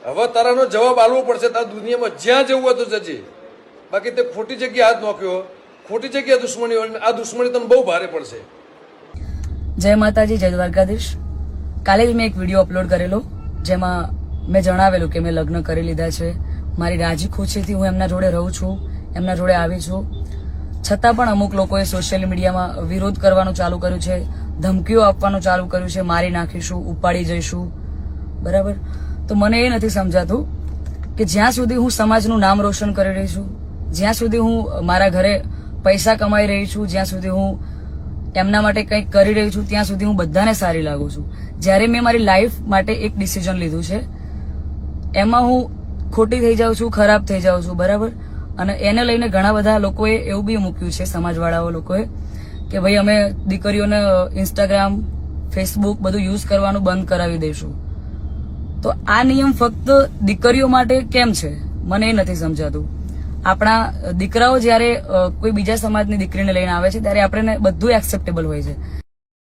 હવે તારાનો જવાબ આલવો પડશે. તાર દુનિયામાં જ્યાં જવું હોય તો જજે, બાકી તે ખોટી જગ્યાએ હાથ નોખ્યો, ખોટી જગ્યાએ દુશ્મની, આ દુશ્મની તને બહુ ભારે પડશે. જય માતાજી, જય દ્વારકાધીશ. કાલે જ મેં એક વિડીયો અપલોડ કરેલો જેમાં મેં જણાવેલું કે મેં લગ્ન કરી લીધા છે. મારી રાજી ખુશીથી હું એમના જોડે રહું છું, એમના જોડે આવી છું. છતાં પણ અમુક લોકોએ સોશિયલ મીડિયામાં વિરોધ કરવાનું ચાલુ કર્યું છે, ધમકીઓ આપવાનું ચાલુ કર્યું છે, મારી નાખીશું, ઉપાડી જઈશું. બરાબર? તો મને એ નથી સમજાતું કે જ્યાં સુધી હું સમાજનું નામ રોશન કરી રહી છું, જ્યાં સુધી હું મારા ઘરે પૈસા કમાઈ રહી છું, જ્યાં સુધી હું એમના માટે કંઈક કરી રહી છું, ત્યાં સુધી હું બધાને સારી લાગુ છું. જ્યારે મેં મારી લાઈફ માટે એક ડિસિઝન લીધું છે એમાં હું ખોટી થઈ જાઉં છું, ખરાબ થઈ જાઉં છું. બરાબર? અને એને લઈને ઘણા બધા લોકોએ એવું બી મૂક્યું છે, સમાજવાળાઓ લોકોએ, કે ભાઈ અમે દીકરીઓને ઇન્સ્ટાગ્રામ, ફેસબુક બધું યુઝ કરવાનું બંધ કરાવી દઈશું. તો આ નિયમ ફક્ત દીકરીઓ માટે કેમ છે મને એ નથી સમજાતું. આપણા દીકરાઓ જયારે કોઈ બીજા સમાજની દીકરીને લઈને આવે છે ત્યારે આપણે બધું એક્સેપ્ટેબલ હોય છે.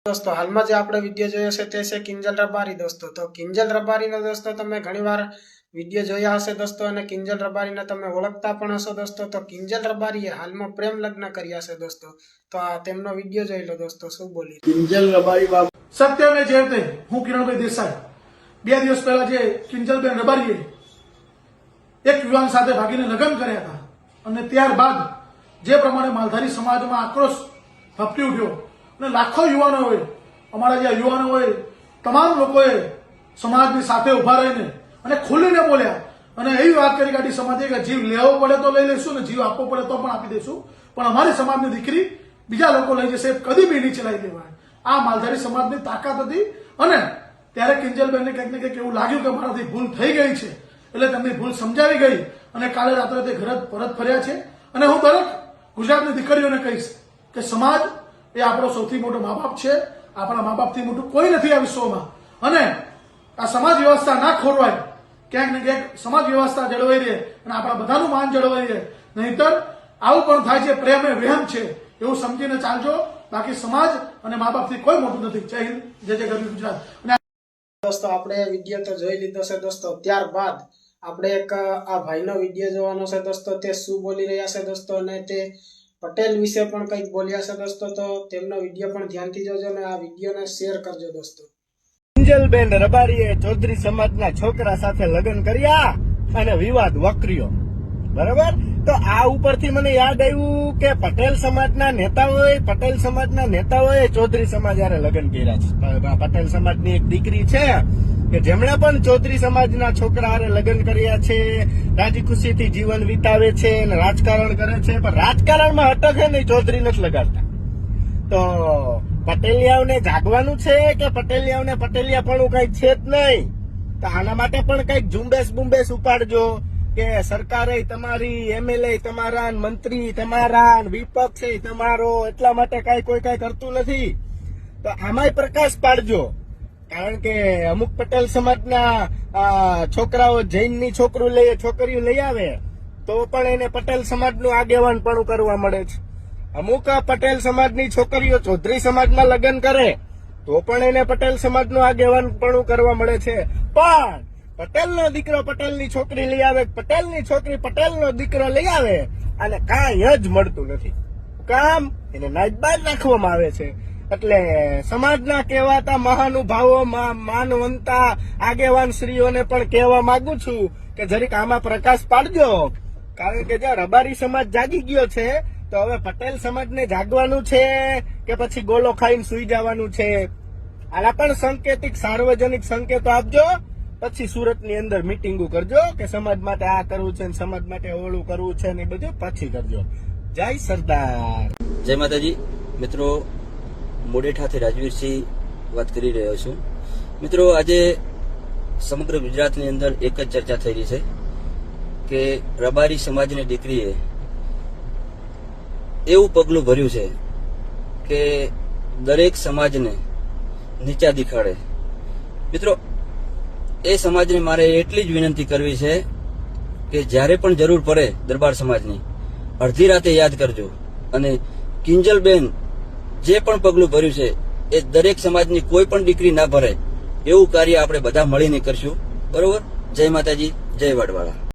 દોસ્તો હાલમાં જે આપણે વિડીયો જોયો છે તે છે કિંજલ રબારી. દોસ્તો તો કિંજલ રબારીનો દોસ્તો તમે ઘણીવાર વિડીયો જોયા હશે દોસ્તો, અને કિંજલ રબારીને તમે ઓળખતા પણ હશો દોસ્તો. તો કિંજલ રબારીએ હાલમાં પ્રેમ લગ્ન કર્યા છે દોસ્તો. તો આ તેમનો વિડીયો જોઈ લો દોસ્તો, શું બોલી. કિંજલ રબારી બાબુ સત્ય મેં ઝેર તે હું કિરણભાઈ દેસાઈ 2 દિવસ પહેલા જે કિંજલબેન રબારીએ એક યુવાન સાથે ભાગીને લગ્ન કર્યા હતા, અને ત્યારબાદ જે પ્રમાણે માલધારી સમાજમાં આક્રોશ ભપકી ઉઠ્યો અને લાખો યુવાનોએ, અમારા જે યુવાનોએ, તમામ લોકોએ સમાજની સાથે ઉભા રહીને અને ખુલીને બોલ્યા અને એવી વાત કરી કાઢી સમાજે કે જીવ લેવો પડે તો લઈ લઈશું ને જીવ આપવો પડે તો પણ આપી દઈશું, પણ અમારી સમાજની દીકરી બીજા લોકો લઈ જશે કદી બી નહીં ચલાવી દેવાય. આ માલધારી સમાજની તાકાત હતી. અને ત્યારે કિંજલબેનને કંઈક ને કંઈક એવું લાગ્યું કે મારાથી ભૂલ થઈ ગઈ છે, એટલે તેમની ભૂલ સમજાવી ગઈ અને કાલે રાત્રે તે ઘરે પરત ફર્યા છે. અને હું દરેક ગુજરાતની દીકરીઓને કહીશ કે સમાજ એ આપણો સૌથી મોટો મા બાપ છે. આપણા મા બાપથી મોટું કોઈ નથી આ વિશ્વમાં. અને આ સમાજ વ્યવસ્થા ના ખોરવાય, ક્યાંક ને ક્યાંક સમાજ વ્યવસ્થા જળવાઈ રહે અને આપણા બધાનું માન જળવાઈ રહે. નહીતર આવું પણ થાય છે, પ્રેમ એ વહેમ છે એવું સમજીને ચાલજો. બાકી સમાજ અને મા બાપથી કોઈ મોટું નથી. જય હિન્દ, જય જય ગરવી ગુજરાત. દોસ્તો આપણે વિડીયો તો જોઈ લીધો છે દોસ્તો. ત્યારબાદ આપણે એક આ ભાઈનો વિડીયો જોવાનો છે દોસ્તો, તે શું બોલી રહ્યા છે દોસ્તો, અને તે પટેલ વિશે પણ કંઈક બોલ્યા છે દોસ્તો. તો તેમનો વિડીયો પણ ધ્યાનથી જોજો અને આ વિડીયોને શેર કરજો દોસ્તો. કિંજલબેન રબારીએ ચૌધરી સમાજના છોકરા સાથે લગ્ન કર્યા અને વિવાદ વકર્યો. બરાબર? તો આ ઉપરથી મને યાદ આવ્યું કે પટેલ સમાજના નેતાઓએ ચૌધરી સમાજ હારે લગ્ન કર્યા છે. પટેલ સમાજની એક દીકરી છે કે જેમણે પણ ચૌધરી સમાજના છોકરા હારે લગ્ન કર્યા છે, રાજી ખુશીથી જીવન વિતાવે છે અને રાજકારણ કરે છે. પણ રાજકારણમાં અટકે નહીં, ચૌધરી નથી લગાડતા. તો પટેલિયાઓને જાગવાનું છે કે પટેલિયાઓને પટેલિયાપણું કઈ છે જ નહીં. તો આના માટે પણ કઈક ઝુંબેશ ઉપાડજો કે સરકારે તમારી, એમએલએ તમારા, મંત્રી તમારા, વિપક્ષ તમારો, એટલા માટે કોઈ કઈ કરતું નથી. તો આમાંય પ્રકાશ પાડજો. કારણ કે અમુક પટેલ સમાજના છોકરાઓ જૈનની છોકરીઓ લઈ આવે તો પણ એને પટેલ સમાજનું આગેવાન પણ કરવા મળે છે. અમુક પટેલ સમાજની છોકરીઓ ચૌધરી સમાજમાં લગ્ન કરે તો પણ એને પટેલ સમાજનું આગેવાન પણ કરવા મળે છે. પણ પટેલનો દીકરો પટેલની છોકરી લઈ આવે, પટેલની છોકરી પટેલનો દીકરો લઈ આવે અને કાંઈ જ મળતું નથી. કામ એને નાચબાજ નાખવામાં આવે છે. એટલે સમાજના કહેવાતા મહાનુભાવો, માનવંતા આગેવાન શ્રીઓને પણ કહેવા માંગુ છું કે જરીક આમાં પ્રકાશ પાડજો. કારણ કે જો રબારી સમાજ જાગી ગયો છે તો હવે પટેલ સમાજને જાગવાનું છે કે પછી ગોલો ખાઈને સુઈ જવાનું છે? આના પણ સંકેતિક સાર્વજનિક સંકેતો આપજો. પછી સુરતની અંદર મિટિંગો કરજો કે સમાજ માટે આ કરવું છે, સમાજ માટે ઓલું કરવું છે, ને બધું પછી કરજો. જય સરદાર. જય માતાજી. મિત્રો, મોડેઠાથી રાજવીરસિંહ વાત કરી રહ્યો છું. મિત્રો, આજે સમગ્ર ગુજરાતની અંદર એક જ ચર્ચા થઈ રહી છે કે રબારી સમાજની દીકરીએ એવું પગલું ભર્યું છે કે દરેક સમાજને નીચા દેખાડે. મિત્રો, એ સમાજને મારે એટલી જ વિનંતી કરવી છે કે જ્યારે પણ જરૂર પડે દરબાર સમાજની, અડધી રાતે યાદ કરજો. અને કિંજલબેન જે પણ પગલું ભર્યું છે એ દરેક સમાજની કોઈ પણ દીકરી ના ભરે એવું કાર્ય આપણે બધા મળીને કરશું. બરોબર? જય માતાજી, જય વડવાળા.